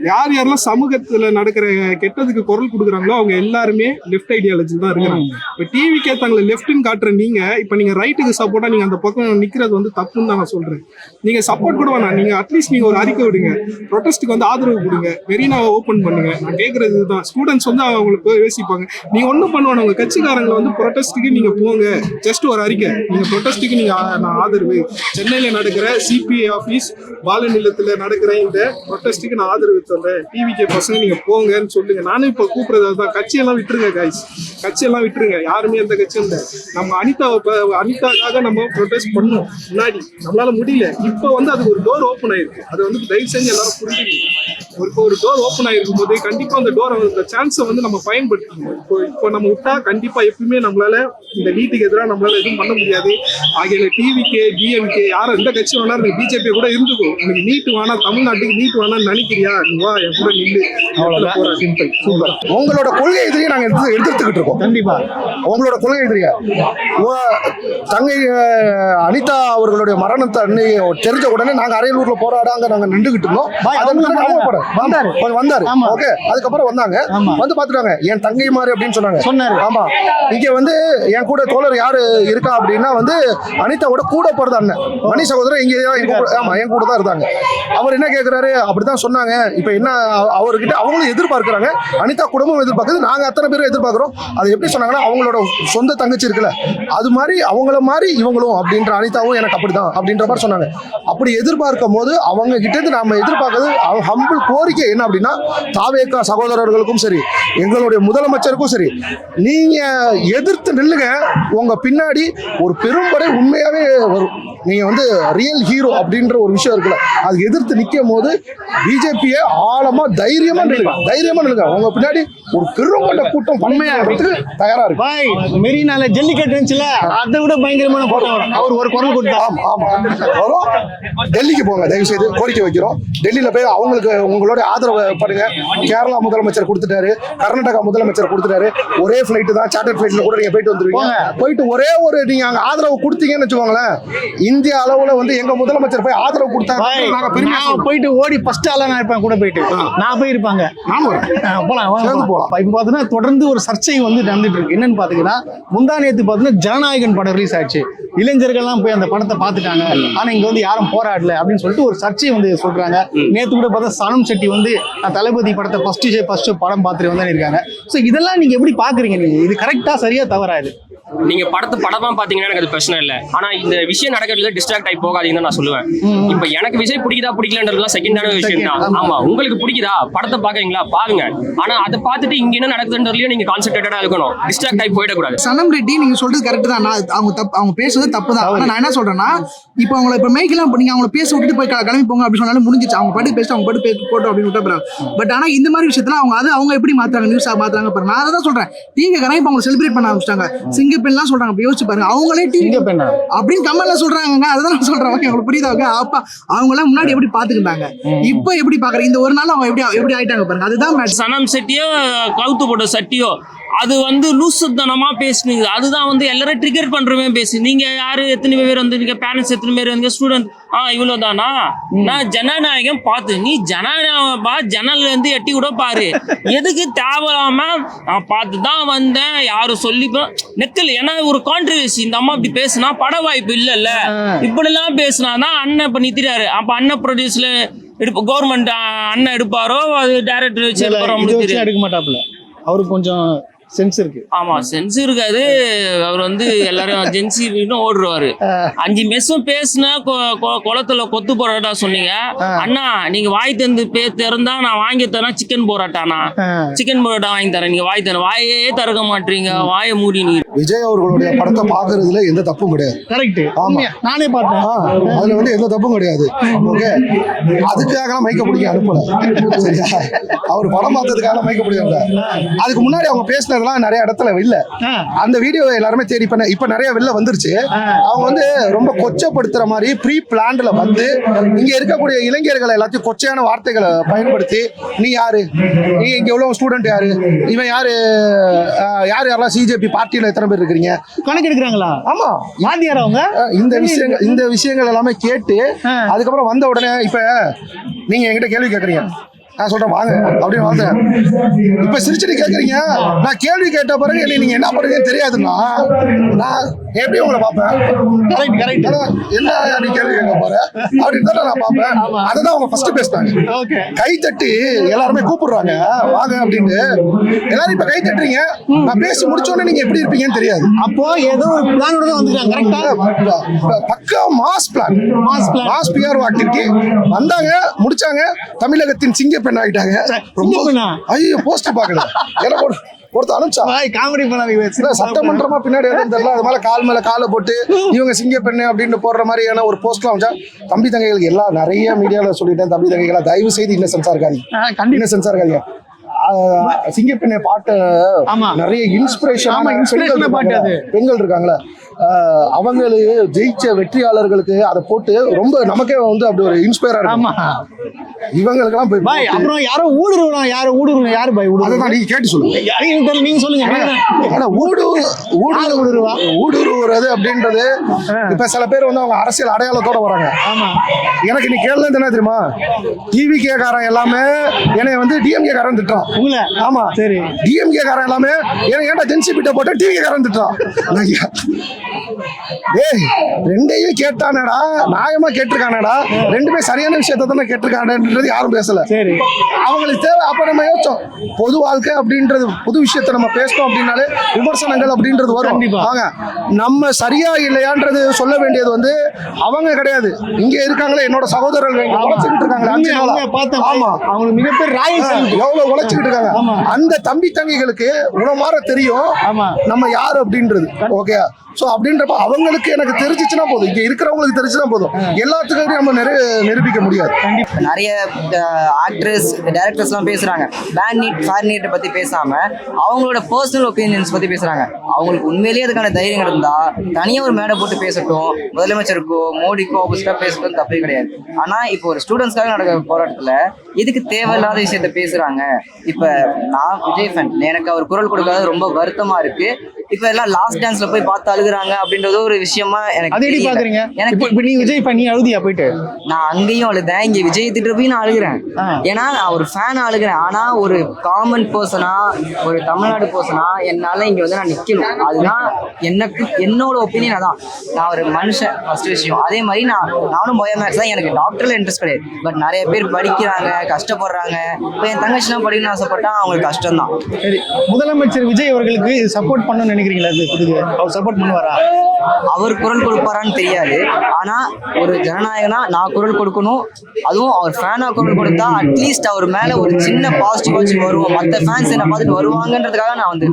யாரெல்லாம் சமூகத்துல நடக்கிற கெட்டதுக்கு குரல் கொடுக்குறாங்களோ அவங்க எல்லாருமே லெஃப்ட் ஐடியாலஜி தான் இருக்கிறாங்க. இப்ப டிவிக்கே தங்களை லெஃப்ட்னு காட்டுற நீங்க இப்ப நீங்க ரைட்டுக்கு சப்போர்ட்டா நீங்க அந்த பக்கம் நிக்கிறது வந்து தப்புன்னு தான் நான் சொல்றேன். நீங்க சப்போர்ட் கூட வேணாம், நீங்க அட்லீஸ்ட் நீங்க ஒரு அறிக்கை விடுங்க, ப்ரொடெஸ்ட்டுக்கு வந்து ஆதரவு கொடுங்க, மெரினாவை ஓப்பன் பண்ணுங்க. நான் கேட்கறது தான், ஸ்டூடெண்ட்ஸ் வந்து அவங்களுக்கு யோசிப்பாங்க. நீங்க ஒன்றும் பண்ணுவாங்க, உங்க கட்சிக்காரங்களை வந்து ப்ரொடெஸ்ட்டுக்கு நீங்க போங்க, ஜஸ்ட் ஒரு அறிக்கை, நீங்க ப்ரொடெஸ்ட்டுக்கு நீங்க நான் ஆதரவு, சென்னையில நடக்கிற சிபிஐ ஆஃபீஸ் பாலநிலத்துல நடக்கிற இந்த ப்ரொடெஸ்ட்டுக்கு நான் ஆதரவு சொல்றேன், டிவிகே பசங்க நீங்க போங்கன்னு சொல்லுங்க. நானும் இப்ப கூப்பிடுறது தான், கட்சியெல்லாம் விட்டுருங்க கைஸ், கட்சியெல்லாம் விட்டுருங்க, யாருமே எந்த கட்சியும் இல்லை. நம்ம அனிதாக்காக நம்ம ப்ரொடெஸ்ட் பண்ணோம் முன்னாடி, நம்மளால முடியல. இப்போ வந்து அதுக்கு ஒரு டோர் ஓப்பன் ஆயிருக்கு, அது வந்து தயவு செஞ்சு எல்லாரும் புரிஞ்சுக்கணும். இப்போ ஒரு டோர் ஓப்பன் ஆகிருக்கும் போது கண்டிப்பா அந்த டோரை அந்த சான்ஸை வந்து நம்ம பயன்படுத்தணும். இப்போ நம்ம விட்டா கண்டிப்பா எப்பயுமே நம்மளால இந்த நீட்டுக்கு எதிராக நம்மளால எதுவும் பண்ண முடியாது. ஆகிய டிவிக்கு டிஎம்கே யாரும் எந்த கட்சி வேணாலும் பிஜேபி கூட இருந்துக்கும். எனக்கு நீட்டு வேணா, தமிழ்நாட்டுக்கு நீட்டு வேணாம்னு நினைக்கிறியா, நீ வா என் கூட நில்லு. Simple, super. உங்களோட கொள்கை எதிரியை நாங்க எடுத்துக்கிட்டு இருக்கோம். கண்டிப்பா உங்களோட கொள்கை எதிரியா தங்கை அனிதா அவர்களுடைய மரணத்தை தெரிஞ்ச உடனே நாங்க அரியலூர்ல போராடாங்க நாங்க நின்றுகிட்டு இருந்தோம். வந்தாரு. ஓகே, அதுக்கப்புறம் வந்தாங்க, வந்து பாத்துட்டாங்க என் தங்கை மாதிரி அப்படின்னு சொன்னாங்க. ஆமா, இங்க வந்து என் கூட தோழர் யாரு இருக்கா அப்படின்னா வந்து அனிதாவோட கூட பிறந்த அண்ணன் மணி சகோதரர் இங்க என் கூட தான் இருந்தாங்க. அவர் என்ன கேட்கிறாரு, அப்படிதான் சொன்னாங்க. இப்ப என்ன அவர்கிட்ட அவங்களும் எதிர்பார்க்கிறாங்க, அனிதா குடும்பம் எதிர்பார்க்குது, நாங்க அத்தனை பேரும் எதிர்பார்க்கிறோம். அது எப்படி சொன்னாங்கன்னா, அவங்களோட சொந்த தங்கச்சி இருக்குல்ல, அது மாதிரி அவங்கள மாதிரி இவங்களும் அப்படின்ற அனிதாவும் எனக்கு அப்படிதான் அப்படின்ற மாதிரி சொன்னாங்க. அப்படி எதிர்பார்க்கும் போது அவங்க கிட்ட இருந்து நாம எதிர்பார்க்கிறது ஹம்பிள் கோரிக்கை என்ன அப்படின்னா, தாவேகா சகோதரர்களுக்கும் சரி, எங்களுடைய முதலமைச்சருக்கும் சரி, நீங்க எதிர்த்து நில்லுங்க. உங்க பின்னாடி ஒரு பெரும்படை உண்மையாவே வரும். நீங்க வந்து ரியல் ஹீரோ அப்படின்ற ஒரு விஷயம் இருக்குல்ல, அது எதிர்த்து நிற்கும் போது பிஜேபியை ஆழமா தைரியமா நில்லுங்க. உங்க பின்னாடி ஒரு பெரும்பட்ட கூட்டம் பன்மையாகிறதுக்கு தயாரா இருக்கு. மெரினால ஜல்லிக்கட்டு இருந்துச்சுல, அதை விட பயங்கரமான போட்டோ வரும். அவர் ஒரு குரல் கொடுத்தா வரும். டெல்லிக்கு போங்க, தயவு செய்து கோரிக்கை வைக்கிறோம். டெல்லியில போய் அவங்களுக்கு உங்களோட ஆதரவு பண்ணுங்க. கேரளா முதலமைச்சர் கொடுத்துட்டாரு, கர்நாடகா முதலமைச்சர் கொடுத்துட்டாரு. ஒரே ஃபிளைட் தான், சார்ட்டர் ஃபிளைட்ல கூட நீங்க போயிட்டு வந்துருவீங்க. போயிட்டு ஒரே ஒரு நீங்க அங்க ஆதரவு கொடுத்தீங்கன்னு வச்சுக்கோங்களேன், இந்திய அளவுல வந்து எங்க முதலமைச்சர் போய் ஆதரவு கொடுத்தாங்க. நாங்க பெருமையா போயிட்டு ஓடி ஃபர்ஸ்ட் ஆளா நான் இருப்பேன், கூட போயிட்டு நான் போயிருப்பாங்க. போலாம். இப்ப பாத்தீங்கன்னா தொடர்ந்து ஒரு சர்ச்சை வந்து நடந்துட்டு இருக்கு. என்னன்னு பாத்தீங்கன்னா, முந்தா நேத்து பாத்தீங்கன்னா ஜனநாயகன் படம் ரிலீஸ் ஆயிடுச்சு. இளைஞர்கள்லாம் போய் அந்த படத்தை பாத்துட்டாங்க, ஆனா இங்க வந்து யாரும் போராடல அப்படின்னு சொல்லிட்டு ஒரு சர்ச்சை வந்து சொல்றாங்க. நேத்து கூட பார்த்தா சனம் செட்டி வந்து தளபதி படத்தை ஃபர்ஸ்ட் படம் பார்த்துட்டு வந்து இருக்காங்க. சோ இதெல்லாம் நீங்க எப்படி பாக்குறீங்க? நீங்க இது கரெக்டா சரியா தவறா? இது நீங்க படமா பாத்தீங்கன்னா எனக்கு அது பிரச்சனை இல்ல. ஆனா இந்த விஷயம் நடக்கிறதுல டிஸ்ட்ராக்ட் ஆகி போகாதீங்கன்னு நான் சொல்லுவேன். இப்ப எனக்கு விஜய் பிடிக்குதா பிடிக்கலன்றதுலாம் செகண்டான விஷயம் தான். ஆமா, உங்களுக்கு பிடிக்குதா, படத்தை பாக்குறீங்களா பாருங்க. ஆனா அதை பார்த்துட்டு இங்க என்ன நடக்குதுன்றதுலயும் நீங்க கான்சென்ட்ரேட்டடா இருக்கணும், டிஸ்ட்ராக்ட் ஆகி போயிடக்கூடாது. சனம் ரெட்டி நீங்க சொல்றது கரெக்ட் தான். அவங்க பேசுறது தப்பு தான். ஆனா நான் என்ன சொல்றேன்னா, இப்ப அவங்களை இப்ப மேய்க்கலாம், நீங்க அவங்களை பேச விட்டுட்டு போய் கிளம்பி போங்க அப்படின்னு சொன்னாலும் முடிஞ்சிச்சு. அவங்க பாட்டு பேசிட்டு அவங்க பாட்டு போட்டோம் அப்படின்னு விட்டா. பட் ஆனா இந்த மாதிரி விஷயத்துல அவங்க எப்படி மாத்துறாங்க, நியூஸா மாத்துறாங்க பாருங்க. நான் அதான் சொல்றேன், டிவி கரெக்ட் இப்ப அவங்க செலிப்ரேட் பண்ண ஆரம்பிச்சிட்டாங்க. சிங்கப்பெண்லாம் சொல்றாங்க, யோசிச்சு பாருங்க. அவங்களே டிவி அப்படின்னு கமெண்ட்ல சொல்றாங்க. அதுதான் நான் சொல்றேன். உங்களுக்கு புரியுதா? அப்பா அவங்க எல்லாம் முன்னாடி எப்படி பாத்துக்கிட்டாங்க, இப்ப எப்படி பாக்குறீங்க? இந்த ஒரு நாள் அவங்க எப்படி ஆயிட்டாங்க பாருங்க. அதுதான் சனம் செட்டியோ கவுத்து போட்ட சட்டியோ அது வந்து லூசுத்தனமா பேசுனீங்க. அதுதான் வந்து எல்லாரும் ட்ரிகர் பண்றவே பேசு. நீங்க யாரு, எத்தனை பேர் வந்து நீங்க பேரண்ட்ஸ் எத்தனை பேர் வந்து ஸ்டூடெண்ட் இவ்வளவு தானா? நான் ஜனநாயகம் பார்த்து நீ ஜனநாயகம் ஜன்னல்ல இருந்து எட்டி கூட பாரு. எதுக்கு தேவையில்லாம நான் பார்த்து தான் வந்தேன் யாரும் சொல்லி நெக்கல். ஏன்னா ஒரு கான்ட்ரவர்சி, இந்த அம்மா இப்படி பேசுனா பட வாய்ப்பு இல்லைல்ல, இப்படி எல்லாம் பேசினாதான் அண்ணன் இப்ப நிறுத்திட்டாரு. அப்ப அண்ணன் ப்ரொடியூஸ்ல கவர்மெண்ட் அண்ணன் எடுப்பாரோ, அது டைரக்டர் வச்சு எடுக்க மாட்டாப்புல. அவருக்கு கொஞ்சம் சென்ஸ் இருக்கு. ஆமா, சென்ஸ் இருக்காது. அவர் வந்து எல்லாரும் ஜென்சி ஓடுறாரு. 5 மெஸ்ஸும் பேசுனா குளத்துல கொத்து போராட்டா சொன்னீங்க. அண்ணா நீங்க வாய் தந்து திறந்தா நான் வாங்கி தரேன் சிக்கன் போராட்டானா, சிக்கன் போராட்டா வாங்கி தரேன். நீங்க வாய் தர வாயே திறக்க மாட்டீங்க, வாயை மூடி. நீ விஜய் அவர்களுடைய படத்தை பாக்குறதுல எந்த தப்பும் கிடையாது. கரெக்ட். ஆமா, நானே பார்த்தேன். அதுல வந்து எந்த தப்பும் கிடையாது. ஓகே, அதுக்காக மைக்க பிடிக்க அனுப்பல. சரியா? அவர் படம் பார்த்ததுக்காக மைக்க பிடிக்கல. அதுக்கு முன்னாடி அவங்க பேசின நிறைய இடத்துல இல்ல. அந்த வீடியோ எல்லாருமே தேடி இப்ப நிறைய வெளில வந்துருச்சு. அவங்க வந்து ரொம்ப கொச்சப்படுத்துற மாதிரி ப்ரீ பிளான்ல வந்து இங்க இருக்கக்கூடிய இளைஞர்கள் எல்லாத்தையும் கொச்சையான வார்த்தைகளை பயன்படுத்தி, நீ யாரு, நீ இங்க எவ்வளவு ஸ்டூடெண்ட் யாரு, இவன் யாரு, யாரெல்லாம் சிஜேபி பார்ட்டியில எத்தனை பேர் இருக்கிறீங்க கணக்கு எடுக்கிறாங்களா? ஆமா, யார் அவங்க? இந்த விஷயங்கள் எல்லாமே கேட்டு அதுக்கப்புறம் வந்த உடனே இப்ப நீங்க என்கிட்ட கேள்வி கேட்கறீங்க, நான் சொல்றேன் வாங்க அப்படின்னு வாழ்ந்தேன். இப்ப சிரிச்சுட்டு கேட்கறீங்க. நான் கேள்வி கேட்ட பிறகு நீங்க என்ன பண்ணுறீங்கன்னு தெரியாதுன்னா நான் எப்படி உங்களை பார்ப்பேன்? என்ன நீ கேள்வி கேட்க போற அப்படின்னு தான் நான் பார்ப்பேன். அதான் அவங்க ஃபர்ஸ்ட் பேசினாங்க. கை தட்டி எல்லாருமே கூப்பிடுறாங்க வாங்க அப்படின்னு. எல்லாரும் இப்ப கை தட்டுறீங்க. நான் பேசி முடிச்சோடனே நீங்க எப்படி இருப்பீங்கன்னு தெரியாது. அப்போ ஏதோ ஒரு பிளானோட தான் வந்துட்டாங்க. கரெக்டா? பக்கா mass plan, mass PR activity வந்தாங்க, முடிச்சாங்க. தமிழகத்தின் சிங்க பெண் ஆகிட்டாங்க. ரொம்ப ஐயோ போஸ்ட் பார்க்கல. ஒருத்தர் அனுப்பிச்சா காமெடி பண்ணாதீங்க. சட்டமன்றமா பின்னாடி எதுவும் தெரியல, அது மேல கால் மேல காலை போட்டு இவங்க சிங்க பெண்ணு அப்படின்னு போடுற மாதிரியான ஒரு போஸ்ட்லாம் வச்சா தம்பி தங்கைகளுக்கு எல்லாம் நிறைய மீடியால சொல்லிட்டேன். தம்பி தங்கைகளா தயவு செய்து இன்னசென்ஸா இருக்காதீங்க, இன்னசென்ஸா இருக்காதீங்க. சிங்கப்பெண்ணை பாட்டு நிறைய இன்ஸ்பிரேஷன் பாட்டு அது பெண்கள் இருக்காங்களா, அவங்களுக்கு ஜெயிச்ச வெற்றியாளர்களுக்கு அதை போட்டு ரொம்ப நமக்கே வந்து அப்படி ஒரு இன்ஸ்பயரா இருக்கும். இவங்களுக்கெல்லாம் போய் பாய் அப்புறம் யாரோ ஊடுருவலாம், யாரு பாய் அதான் நீங்க கேட்டு சொல்லுங்க, நீங்க சொல்லுங்க. ஆனா ஊடுருவுறது அப்படின்றது இப்ப சில பேர் வந்து அவங்க அரசியல் அடையாளத்தோட வராங்க. எனக்கு நீ கேள்வி என்ன தெரியுமா, டிவிகே காரன் எல்லாமே என்னை வந்து டிஎம்கே காரன் திட்டுறான். ஆமா சரி, டிஎம்கே காரன் எல்லாமே ஏன்டா ஜென்சிபிட்ட போட்டு டிவிகே காரன் திட்டுறான். டேய் ரெண்டையும் கேட்டானடா, நியாயமா கேட்டிருக்கானடா, ரெண்டுமே சரியான விஷயத்த தானே கேட்டிருக்கானன்றது யாரும் பேசல. சரி, அவங்களுக்கு தேவை. அப்ப நம்ம யோசிச்சோம், பொது வாழ்க்கை அப்படின்றது புது விஷயத்த நம்ம பேசணும் அப்படின்னாலே விமர்சனங்கள் அப்படின்றது வரும். வாங்க, நம்ம சரியா இல்லையான்றது சொல்ல வேண்டியது வந்து அவங்க கிடையாது, இங்க இருக்காங்களே என்னோட சகோதரர்கள் உழைச்சிக்கிட்டு இருக்காங்க. ஆமா, அவங்க மிகப்பெரிய எவ்வளவு உழைச்சிக்கிட்டு இருக்காங்க. அந்த தம்பி தங்கிகளுக்கு உணமாற தெரியும் நம்ம யாரு அப்படின்றது. ஓகே, சோ அப்படின்றப்ப அவங்களுக்கு எனக்கு தெரிஞ்சிச்சுன்னா போதும், இங்க இருக்கிறவங்களுக்கு தெரிஞ்சுதான் போதும், எல்லாத்துக்கும் நம்ம நிரூபிக்க முடியாது. நிறைய ஆக்ட்ரஸ் டைரக்டர்ஸ் எல்லாம் பேசுறாங்க பேன் நீட் ஃபேர் நீட்டை பத்தி பேசாம அவங்களோட பர்சனல் ஒப்பீனியன்ஸ் பத்தி பேசுறாங்க. அவங்களுக்கு உண்மையிலேயே அதுக்கான தைரியம் இருந்தா தனியா ஒரு மேடை போட்டு பேசட்டும், முதலமைச்சருக்கோ மோடிக்கோ ஆப்போசிட்டா பேசட்டும், தப்பே கிடையாது. ஆனா இப்போ ஒரு ஸ்டூடெண்ட்ஸ்க்காக நடக்கிற போராட்டத்துல இதுக்கு தேவையில்லாத விஷயத்த பேசுறாங்க. இப்ப நான் விஜய் ஃபேன், எனக்கு அவர் குரல் கொடுக்காத ரொம்ப வருத்தமா இருக்கு. இப்ப எல்லாம் லாஸ்ட் டான்ஸ்ல போய் பார்த்து அழுகுறாங்க அப்படின்றது ஒரு விஷயமா எனக்கு நீ விஜய் பண்ணி அழுதியா போயிட்டு? நான் அங்கேயும் அழுதேன், இங்க விஜய் திட்ட போய் நான் அழுகிறேன். ஏன்னா நான் ஒரு ஃபேன் அழுகிறேன். ஆனா ஒரு காமன் பர்சனா, ஒரு தமிழ்நாடு பர்சனா என்னால இங்க வந்து நான் நிக்கணும். அதுதான் எனக்கு என்னோட ஒப்பீனியன். அதான் நான் ஒரு மனுஷன் ஃபர்ஸ்ட் விஷயம். அதே மாதிரி நானும் பயோமேக்ஸ் தான், எனக்கு டாக்டர்ல இன்ட்ரெஸ்ட் கிடையாது. பட் நிறைய பேர் படிக்கிறாங்க, கஷ்டப்படுறாங்க. இப்போ என் தங்கச்சிலாம் படிக்கணும்னு ஆசைப்பட்டா அவங்களுக்கு கஷ்டம் தான். சரி, முதலமைச்சர் விஜய் அவர்களுக்கு சப்போர்ட் பண்ணணும்னு நினைக்கிறீங்களா? அவர் சப்போர்ட் பண்ணுவாரா? அவர் குரல் கொடுப்பாரான்னு தெரியாது. ஆனா ஒரு ஜனநாயகனா நான் குரல் கொடுக்கணும். அதுவும் அவர் ஃபேனா குரல் கொடுத்தா அட்லீஸ்ட் அவர் மேல ஒரு சின்ன பாசிட்டிவாச்சும் வருவோம். மற்ற ஃபேன்ஸ் என்ன பார்த்துட்டு வருவாங்கன்றதுக்காக நான் வந்து